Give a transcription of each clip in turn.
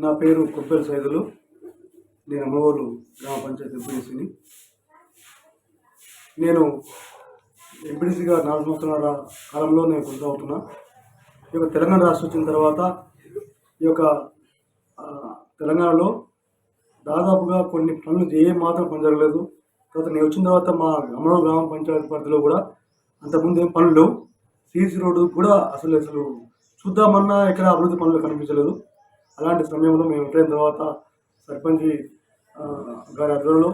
నా పేరు కొబ్బరి సైదులు. నేను అమ్మవోలు గ్రామ పంచాయతీ ఎంపీడీసీని. నేను ఎంపీడీసీగా 4 సంవత్సరాల కాలంలో నేను కొనసాగుతున్నా. ఈ యొక్క తెలంగాణ రాష్ట్రం వచ్చిన తర్వాత ఈ యొక్క తెలంగాణలో దాదాపుగా కొన్ని పనులు మాత్రం పని జరగలేదు. తర్వాత నేను వచ్చిన తర్వాత మా అమ్మవోలు గ్రామ పంచాయతీ పరిధిలో కూడా అంతకుముందు ఏం పనులు లేవు. సీసీ రోడ్డు కూడా అసలు చూద్దామన్నా ఎక్కడ అభివృద్ధి పనులు కనిపించలేదు. అలాంటి సమయంలో మేము ఎంటైన తర్వాత సర్పంచ్ గారి ఆధ్వర్యంలో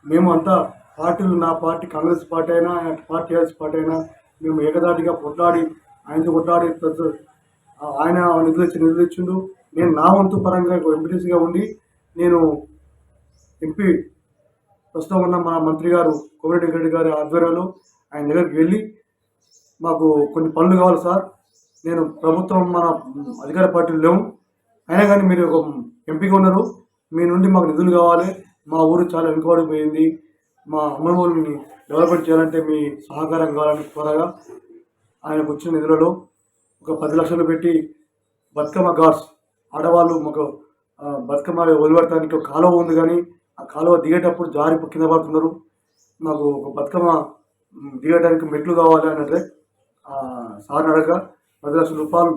మేము అంతా పార్టీలు, నా పార్టీ కాంగ్రెస్ పార్టీ అయినా టీఆర్ఎస్ పార్టీ అయినా మేము ఏకదాటిగా కొట్లాడి ఆయనతో కొట్లాడి ఆయన నిధులు ఇచ్చిండు. నేను నా వంతు పరంగా ఎంపీటీసీగా ఉండి నేను ఎంపీ ప్రస్తుతం ఉన్న మా మంత్రి గారు కోమటిరెడ్డి వెంకటరెడ్డి గారి ఆధ్వర్యంలో ఆయన దగ్గరికి వెళ్ళి మాకు కొన్ని పనులు కావాలి సార్, నేను ప్రభుత్వం మన అధికార పార్టీలు లేవు, అయినా కానీ మీరు ఒక ఎంపీగా ఉన్నారు, మీ నుండి మాకు నిధులు కావాలి, మా ఊరు చాలా వెనుకబడిపోయింది, మా అమ్మమ్మల్ని డెవలప్మెంట్ చేయాలంటే మీ సహకారం కావాలని త్వరగా ఆయనకు వచ్చిన నిధులలో ఒక 10 లక్షలు పెట్టి బతుకమ్మ గాడ్స్ ఆడవాళ్ళు మాకు బతుకమ్మ వదిలిపెట్టడానికి ఒక కాలువ ఉంది, కానీ ఆ కాలువ దిగేటప్పుడు జారి కింద పడుతున్నారు, మాకు ఒక బతుకమ్మ దిగడానికి మెట్లు కావాలి అన్నట్లే సార్ని అడగ 10 లక్షల రూపాయలు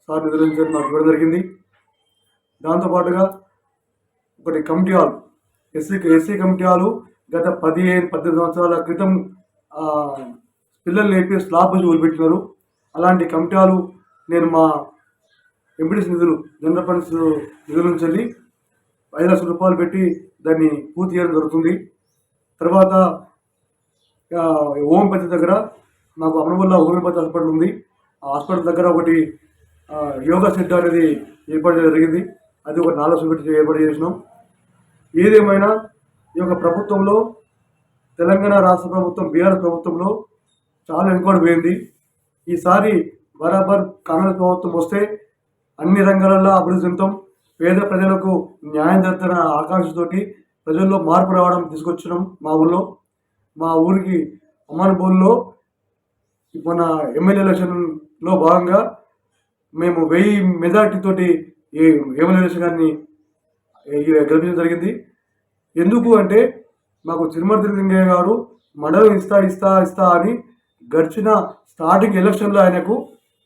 సార్ నిధుల నుంచి మాకు ఇవ్వడం జరిగింది. దాంతోపాటుగా ఒకటి committee hall, SC committee hall గత 15-18 సంవత్సరాల క్రితం పిల్లలు లేపి స్లాబ్ వదిలిపెట్టినారు. అలాంటి కమిటీ హాలు నేను మా ఎంపీడీసీ నిధులు, జనరల్ ఫండ్స్ నిధుల నుంచి వెళ్ళి 5 లక్షల రూపాయలు పెట్టి దాన్ని పూర్తి చేయడం జరుగుతుంది. తర్వాత ఓంపతి దగ్గర మాకు అమరవల్ల హోమియోపతి హాస్పిటల్ ఉంది. ఆ హాస్పిటల్ దగ్గర ఒకటి యోగా సెంటర్ అనేది ఏర్పాటు జరిగింది. అది ఒక 4 లక్షలు పెట్టి ఏర్పాటు చేసినాం. ఏదేమైనా ఈ యొక్క ప్రభుత్వంలో, తెలంగాణ రాష్ట్ర ప్రభుత్వం, బీఆర్ఎస్ ప్రభుత్వంలో చాలా వెనుకబడిపోయింది. ఈసారి బరాబర్ కాంగ్రెస్ ప్రభుత్వం వస్తే అన్ని రంగాలలో అభివృద్ధి చెందుతాం, పేద ప్రజలకు న్యాయం జరుగుతున్న ఆకాంక్షతోటి ప్రజల్లో మార్పు రావడం తీసుకొచ్చినాం. మా ఊరికి అమ్మానపూర్లో మన ఎమ్మెల్యే ఎలక్షన్లో భాగంగా మేము 1000 మెజార్టీతోటి ఎమ్మెల్యే ఎలక్షన్ గారిని గెలిపించడం జరిగింది. ఎందుకు అంటే మాకు తిరుమల లింగయ్య గారు మండలం ఇస్తా అని గడిచిన స్టార్టింగ్ ఎలక్షన్లో ఆయనకు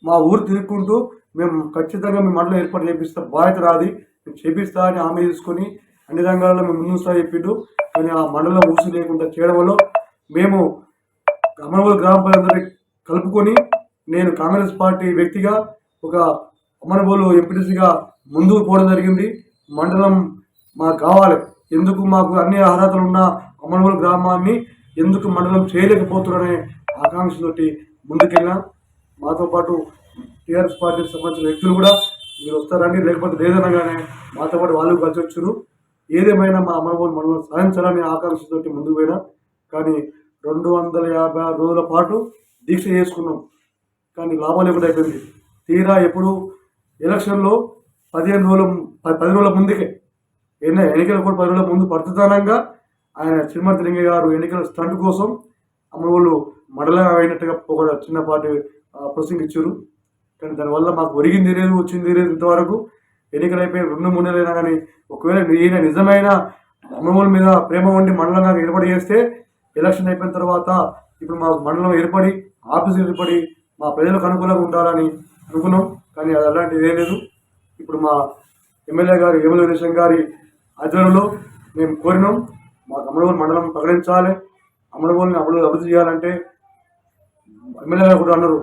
మా ఊరు తిరుగుకుంటూ మేము ఖచ్చితంగా మీ మండలం ఏర్పాటు చేపిస్తా, బాధ్యత రాది, మేము చేపిస్తా అని హామీ తీసుకొని అన్ని రంగాల్లో మేము ముందుస్తా చెప్పిండు. కానీ ఆ మండలం ఊసి లేకుండా చేయడం వల్ల మేము అమరవోలు గ్రామ ప్రజలందరినీ కలుపుకొని నేను కాంగ్రెస్ పార్టీ వ్యక్తిగా ఒక అమరవోలు ఎంపీటీసీగా ముందుకు పోవడం జరిగింది. మండలం మాకు కావాలి, ఎందుకు మాకు అన్ని అర్హతలు ఉన్న అమరవోలు గ్రామాన్ని ఎందుకు మండలం చేయలేకపోతున్నారనే ఆకాంక్షతోటి ముందుకెళ్ళినా. మాతో పాటు టీఆర్ఎస్ పార్టీకి సంబంధించిన వ్యక్తులు కూడా మీరు వస్తారని, లేకపోతే లేదనగానే మాతో పాటు వాళ్ళు కలిసి వచ్చారు. ఏదేమైనా మా అమరవోలు మండలం సాధించాలని ఆకాంక్షతోటి ముందుకు పోయినా. కానీ 250 రోజుల పాటు దీక్ష చేసుకున్నాం, కానీ లాభం లేకుండా అయిపోయింది. తీరా ఎప్పుడు ఎలక్షన్లో 10 రోజుల ముందుకే ఎన్నికల కూడా 10 రోజుల ముందు పడుతుందనంగా ఆయన తిరుమల లింగయ్య గారు ఎన్నికల స్టంట్ కోసం అమరవోలు మండలం అయినట్టుగా ఒక చిన్నపాటి ప్రొసీడింగ్ ఇచ్చారు. కానీ దానివల్ల మాకు ఒరిగింది లేదు, వచ్చింది లేదు. ఇంతవరకు ఎన్నికలు అయిపోయి 2-3 నెలలైనా కానీ ఒకవేళ ఈయన నిజమైన అమరవోలు మీద ప్రేమ ఉండి మండలంగా ఏర్పాటు చేస్తే ఎలక్షన్ అయిపోయిన తర్వాత ఇప్పుడు మా మండలం ఏర్పడి, ఆఫీసులు ఏర్పడి మా ప్రజలకు అనుకూలంగా ఉండాలని అనుకున్నాం. కానీ అది అలాంటిది ఏం లేదు. ఇప్పుడు మా ఎమ్మెల్యే గారు ఏమల వీరేశం గారి ఆధ్వర్యంలో మేము కోరినాం, మాకు అమరవోలు మండలం ప్రకటించాలి, అమరవోలుని అభివృద్ధి చేయాలంటే ఎమ్మెల్యే గారు కూడా అన్నారు,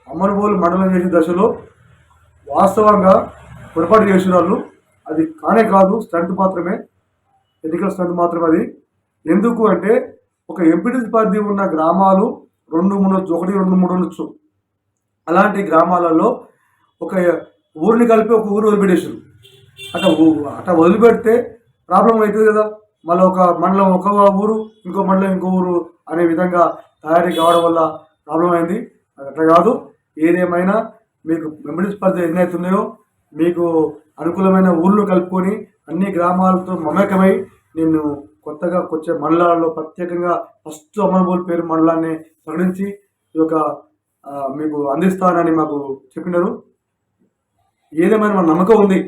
అమరవోలు మండలం చేసే దశలో వాస్తవంగా పొరపాటు చేసిన వాళ్ళు అది కానే కాదు, స్టంట్ మాత్రమే, ఎన్నికల స్టంట్ మాత్రమే అది. ఎందుకు అంటే ఒక ఎంపీటీసీ పరిధి ఉన్న గ్రామాలు 2-3 ఉండొచ్చు. అలాంటి గ్రామాలలో ఒక ఊరిని కలిపి ఒక ఊరు వదిలిపెట్టేసారు. అట్లా వదిలిపెడితే ప్రాబ్లం అవుతుంది కదా, మళ్ళీ ఒక మండలం ఒక ఊరు, ఇంకో మండలం ఇంకో ఊరు అనే విధంగా తయారీ కావడం వల్ల ప్రాబ్లం అయింది. అట్లా కాదు, ఏదేమైనా మీకు ఎంపీటీసీ పరిధి ఎన్ని అవుతున్నాయో మీకు అనుకూలమైన ఊళ్ళు కలుపుకొని అన్ని గ్రామాలతో మమేకమై నేను కొత్తగా వచ్చే మండలాల్లో ప్రత్యేకంగా ఫస్ట్ అమరవోలు పేరు మండలాన్ని ప్రకటించి ఈ యొక్క మీకు అందిస్తానని మాకు చెప్పినారు. ఏదేమైనా మన నమ్మకం ఉంది,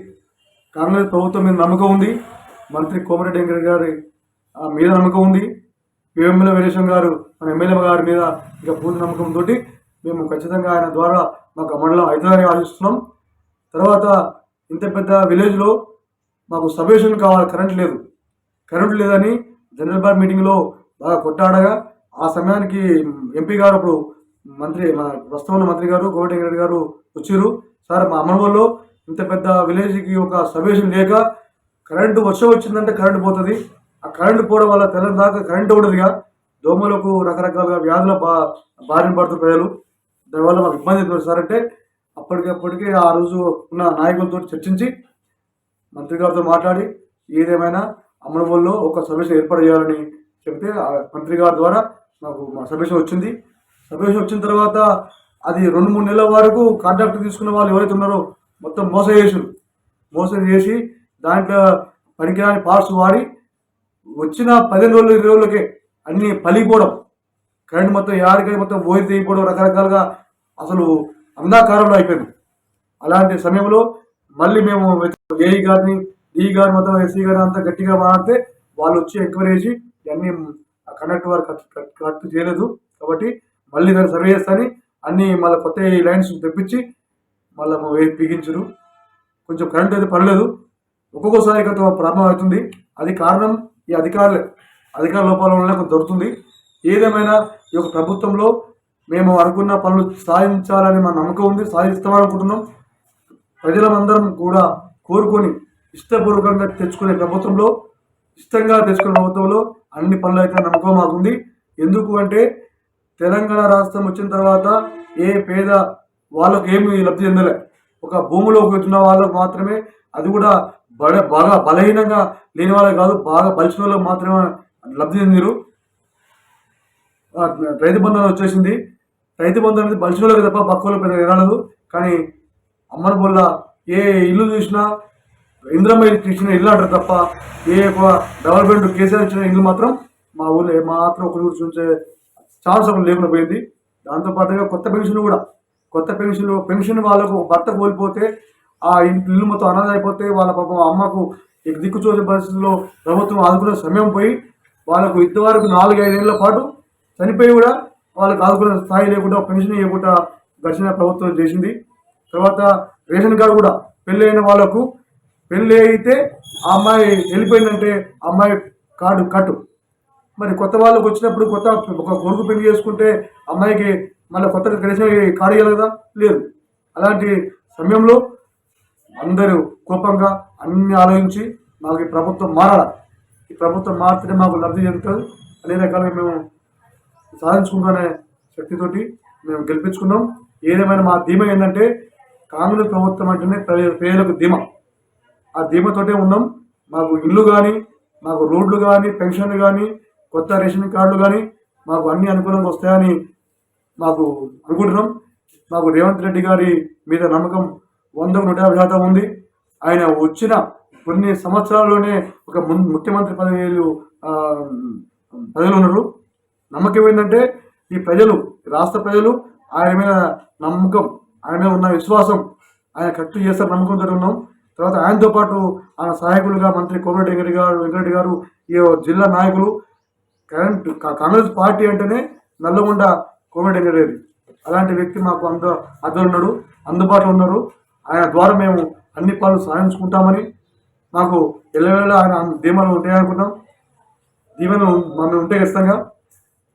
కాంగ్రెస్ ప్రభుత్వం మీద నమ్మకం ఉంది, మంత్రి కోమటిరెడ్డి వెంకరెడ్డి గారి మీద నమ్మకం ఉంది, వేముల వీరేశం గారు మన ఎమ్మెల్యే గారి మీద ఇంకా పూర్తి నమ్మకంతో మేము ఖచ్చితంగా ఆయన ద్వారా మాకు మండలం అవుతుందని ఆశిస్తున్నాం. తర్వాత ఇంత పెద్ద విలేజ్లో మాకు సబ్స్టేషన్ కావాలి, కరెంట్ లేదని జనరల్ బార్ మీటింగ్లో బాగా కొట్టాడగా ఆ సమయానికి ఎంపీ గారు అప్పుడు మన ప్రస్తుతం మంత్రి గారు కోమటిరెడ్డి వెంకరెడ్డి గారు వచ్చారు. సార్ మా అమ్మవల్లో ఇంత పెద్ద విలేజ్కి ఒక సబ్స్టేషన్ లేక కరెంటు వర్షం వచ్చిందంటే కరెంటు పోతుంది, ఆ కరెంటు పోవడం వల్ల తెల్లని దాకా కరెంటు ఉండదుగా, దోమలకు రకరకాలుగా వ్యాధుల బారిన పడుతున్న ప్రజలు, దానివల్ల మాకు ఇబ్బంది అవుతుంది సార్ అంటే అప్పటికప్పటికే ఆ రోజు ఉన్న నాయకులతో చర్చించి మంత్రి గారితో మాట్లాడి ఏదేమైనా అమరవోల్లో ఒక సబ్స్టేషన్ ఏర్పాటు చేయాలని చెప్తే మంత్రి గారి ద్వారా మాకు మా సబ్స్టేషన్ వచ్చింది. సబ్స్టేషన్ వచ్చిన తర్వాత అది 2-3 నెలల వరకు కాంట్రాక్ట్ తీసుకున్న వాళ్ళు ఎవరైతే ఉన్నారో మొత్తం మోసం చేసి దాంట్లో పనికిరాని పార్ట్స్ వాడి వచ్చిన 15 రోజులు 20 రోజులకే అన్ని పలిగిపోవడం, కరెంట్ మొత్తం యాడికై మొత్తం పోయి తీయకపోవడం, రకరకాలుగా అసలు అంధాకారంలో అయిపోయింది. అలాంటి సమయంలో మళ్ళీ మేము ఏఈ గారిని డిఈ గారు మొత్తం ఎస్సీ గారిని అంతా గట్టిగా మాట్లాడితే వాళ్ళు వచ్చి ఎంక్వైరీ చేసి ఇవన్నీ కండక్టర్ వారు కరెక్ట్ చేయలేదు కాబట్టి మళ్ళీ దాన్ని సర్వే చేస్తాని అన్ని మళ్ళీ కొత్త లైన్స్ తెప్పించి మళ్ళీ బిగించరు. కొంచెం కరెంట్ అయితే పర్లేదు, ఒక్కొక్కసారి కొంత ప్రాబ్లం అవుతుంది. అది కారణం ఈ అధికార లోపాల వల్ల కొంత దొరుకుతుంది. ఏదేమైనా ఈ యొక్క ప్రభుత్వంలో మేము అనుకున్న పనులు సాధించాలని మా నమ్మకం ఉంది, సాధిస్తామనుకుంటున్నాం. ప్రజలందరం కూడా కోరుకొని ఇష్టపూర్వకంగా తెచ్చుకునే ప్రభుత్వంలో, ఇష్టంగా తెచ్చుకునే ప్రభుత్వంలో అన్ని పనులు అయితే నమ్మకం మాకుంది. ఎందుకు అంటే తెలంగాణ రాష్ట్రం వచ్చిన తర్వాత ఏ పేద వాళ్ళకు ఏమి లబ్ధి చెందలే, ఒక భూమిలోకి వచ్చిన వాళ్ళకు మాత్రమే, అది కూడా బాగా బలహీనంగా లేని వాళ్ళకి కాదు, బాగా బలిసిన వాళ్ళకి మాత్రమే లబ్ధి చెందిరు. రైతు బంధు వచ్చేసింది, రైతు బంధు అనేది బలిసిన వాళ్ళకి తప్ప పక్క వాళ్ళకి పెద్దగా ఎరగలేదు. కానీ అమ్మని వల్ల ఏ ఇల్లు చూసినా ఇంద్రమ్మ ఇచ్చిన ఇల్లు అంటారు తప్ప ఏ డెవలప్మెంట్ కేసీఆర్ ఇచ్చిన ఇల్లు మాత్రం మా ఊళ్ళో మాత్రం ఒకరి చూసే ఛాన్స్ ఒకటి లేకుండా పోయింది. దాంతోపాటుగా కొత్త పెన్షన్ వాళ్ళకు భర్త కోల్పోతే ఆ ఇల్లు మొత్తం అనాథ అయిపోతే వాళ్ళ పాపం అమ్మకు దిక్కు చూసే పరిస్థితుల్లో ప్రభుత్వం ఆదుకునే సమయం పోయి వాళ్ళకు ఇంతవరకు 4-5 ఏళ్ల పాటు చనిపోయి కూడా వాళ్ళకు ఆదుకునే స్థాయి లేకుండా పెన్షన్ ఇవ్వకుండా గడిచిన ప్రభుత్వం చేసింది. తర్వాత రేషన్ కార్డు కూడా పెళ్ళి అయిన వాళ్ళకు పెళ్ళి అయితే ఆ అమ్మాయి వెళ్ళిపోయిందంటే అమ్మాయి కార్డు కట్టు, మరి కొత్త వాళ్ళకు వచ్చినప్పుడు ఒక కొడుకు పెళ్లి చేసుకుంటే అమ్మాయికి మళ్ళీ కొత్తగా రేషన్ కార్డు ఇవ్వాలి కదా, లేదు. అలాంటి సమయంలో అందరూ కోపంగా అన్ని ఆలోచించి మాకు ఈ ప్రభుత్వం మారాలి, ఈ ప్రభుత్వం మారితే మాకు లబ్ధి చెందుతుంది అనే రకాలుగా మేము సాధించుకుంటునే శక్తితోటి మేము గెలిపించుకున్నాం. ఏదేమైనా మా ధీమా ఏంటంటే కాంగ్రెస్ ప్రభుత్వం అంటేనే ప్రజలకు ధీమా, ఆ ధీమతోటే ఉన్నాం. మాకు ఇల్లు కానీ, మాకు రోడ్లు కానీ, పెన్షన్లు కానీ, కొత్త రేషన్ కార్డులు కానీ మాకు అన్ని అనుకూలంగా వస్తాయని మాకు అనుకుంటున్నాం. మాకు రేవంత్ రెడ్డి గారి మీద నమ్మకం 100-150% ఉంది. ఆయన వచ్చిన కొన్ని సంవత్సరాల్లోనే ఒక ముఖ్యమంత్రి పదవిలో ఉన్నారు. నమ్మకం ఏంటంటే ఈ రాష్ట్ర ప్రజలు ఆయన మీద నమ్మకం, ఆయన మీద ఉన్న విశ్వాసం, ఆయన కరెక్ట్ చేస్తారు నమ్మకంతో ఉన్నాం. తర్వాత ఆయనతో పాటు ఆయన సహాయకులుగా మంత్రి కోమటిరెడ్డి వెంకరెడ్డి గారు, ఈ జిల్లా నాయకులు, కాంగ్రెస్ పార్టీ అంటేనే నల్లగొండ కోమటిరెడ్డి వెంకరెడ్డి, అలాంటి వ్యక్తి మాకు అందుబాటులో ఉన్నారు. ఆయన ద్వారా మేము అన్ని పనులు సాధించుకుంటామని మాకు ఎల్లవేళ ఆయన ధీమాలు ఉంటాయనుకున్నాం. దీవెనలు మేము ఉంటే ఖచ్చితంగా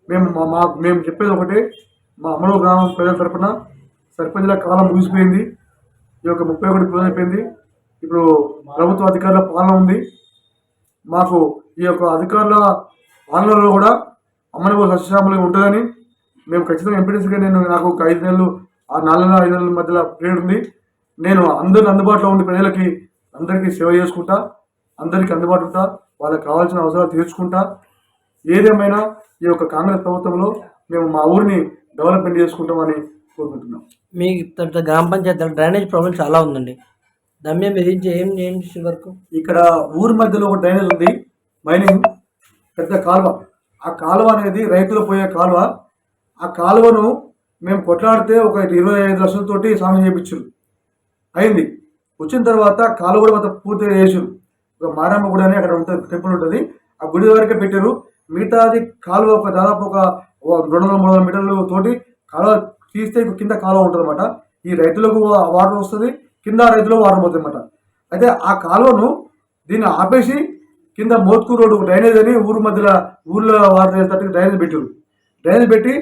మేము చెప్పేది ఒకటే, మా అమలు గ్రామం ప్రజల తరఫున సర్పంచ్ల కాలం ముగిసిపోయింది, ఈ యొక్క 31 రోజులు అయిపోయింది. ఇప్పుడు ప్రభుత్వ అధికారుల పాలన ఉంది. మాకు ఈ యొక్క అధికారుల పాలనలో కూడా అమ్మని సస్యశ్యామలంగా ఉంటుందని మేము ఖచ్చితంగా ఎంపీటీసీగా నాకు ఒక 5 నెలలు 4 నెలల 5 నెలల మధ్యలో పీరియడ్ ఉంది. నేను అందరిని అందుబాటులో ఉండి ప్రజలకి అందరికీ సేవ చేసుకుంటా, అందరికీ అందుబాటు ఉంటా, వాళ్ళకి కావాల్సిన అవసరాలు తీర్చుకుంటా. ఏదేమైనా ఈ యొక్క కాంగ్రెస్ ప్రభుత్వంలో మేము మా ఊరిని డెవలప్మెంట్ చేసుకుంటామని కోరుకుంటున్నాం. మీ గ్రామ పంచాయతీ డ్రైనేజ్ ప్రాబ్లం చాలా ఉందండి, దాని మీద మీరు ఏం చేసే వరకు? ఇక్కడ ఊరి మధ్యలో ఒక డ్రైనేజ్ ఉంది, మైనింగ్ పెద్ద కాలువ. ఆ కాలువ అనేది రైతులు పోయే కాలువ. ఆ కాలువను మేము కొట్లాడితే ఒక 25 లక్షలతోటి సాగు చేయించారు అయింది. వచ్చిన తర్వాత కాలు కూడా మొత్తం పూర్తిగా చేసారు. ఒక మారమ్మ గుడి అని అక్కడ ఉంటుంది, టెంపుల్ ఉంటుంది, ఆ గుడి వరకే పెట్టారు. మిగతాది కాలువ ఒక దాదాపు ఒక 200-300 మీటర్లు తోటి కాలువ తీస్తే కింద కాలువ ఉంటుంది అనమాట. ఈ రైతులకు వాటర్ వస్తుంది, కింద రైతులకు వాటర్ పోతుంది అనమాట. అయితే ఆ కాలువను దీన్ని ఆపేసి కింద మోత్కూరు రోడ్డు డ్రైనేజ్ అని ఊరు మధ్యలో ఊర్లో వాటర్ వెళ్తానికి డ్రైనేజ్ పెట్టారు. డ్రైనేజ్ పెట్టి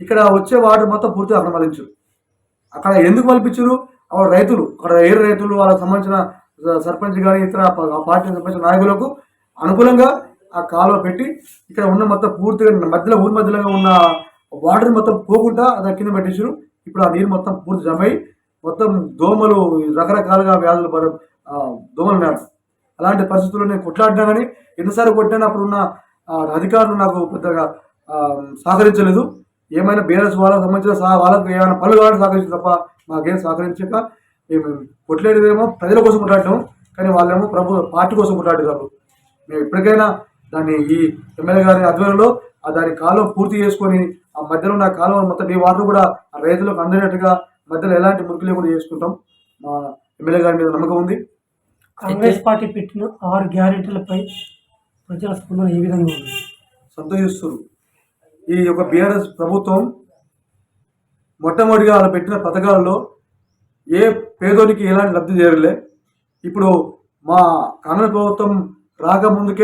ఇక్కడ వచ్చే వాటర్ మొత్తం పూర్తిగా అక్కడ మలించారు. అక్కడ ఎందుకు మలిపించారు? అక్కడ రైతులు, అక్కడ ఏరు రైతులు, వాళ్ళకి సంబంధించిన సర్పంచ్ కానీ ఇతర పార్టీకి సంబంధించిన నాయకులకు అనుకూలంగా ఆ కాలువ పెట్టి ఇక్కడ ఉన్న మొత్తం పూర్తిగా మధ్యలో ఊరి మధ్యలో ఉన్న వాటర్ మొత్తం పోకుండా దాని కింద పెట్టేసారు. ఇప్పుడు ఆ నీరు మొత్తం పూర్తి జమ అయి మొత్తం దోమలు, రకరకాలుగా వ్యాధులు దోమలు ఉన్నాయి. అలాంటి పరిస్థితుల్లో నేను కొట్లాడినా కానీ ఎన్నిసార్లు కొట్టినా అప్పుడున్న అధికారులు నాకు పెద్దగా సహకరించలేదు. ఏమైనా బీఆర్ఎస్ వాళ్ళకి సంబంధించిన వాళ్ళకి ఏమైనా పనులు కావాలని సహకరించారు తప్ప మాకేం సహకరించక మేము కొట్టలేదేమో ప్రజల కోసం కొట్లాడటం, కానీ వాళ్ళేమో పార్టీ కోసం కొట్లాడారు. మేము ఇప్పటికైనా దాన్ని ఈ ఎమ్మెల్యే గారి ఆధ్వర్యంలో దాని కాలువ పూర్తి చేసుకొని ఆ మధ్యలో ఉన్న కాలువ మొత్తం ఈ వాటర్ కూడా ఆ రైతులకు అందేటట్టుగా మధ్యలో ఎలాంటి మురికి లేకుండా చేసుకుంటాం. మా ఎమ్మెల్యే గారి మీద నమ్మకం ఉంది. కాంగ్రెస్ పార్టీ పెట్టిన 6 గ్యారెంటీలపై ప్రజల స్పందన ఏ విధంగా ఉంది? సంతోషిస్తారు. ఈ యొక్క బీఆర్ఎస్ ప్రభుత్వం మొట్టమొదటిగా వాళ్ళు పెట్టిన పథకాలలో ఏ పేదోనికి ఎలాంటి లబ్ధి చేరలే. ఇప్పుడు మా కాంగ్రెస్ ప్రభుత్వం రాకముందుకే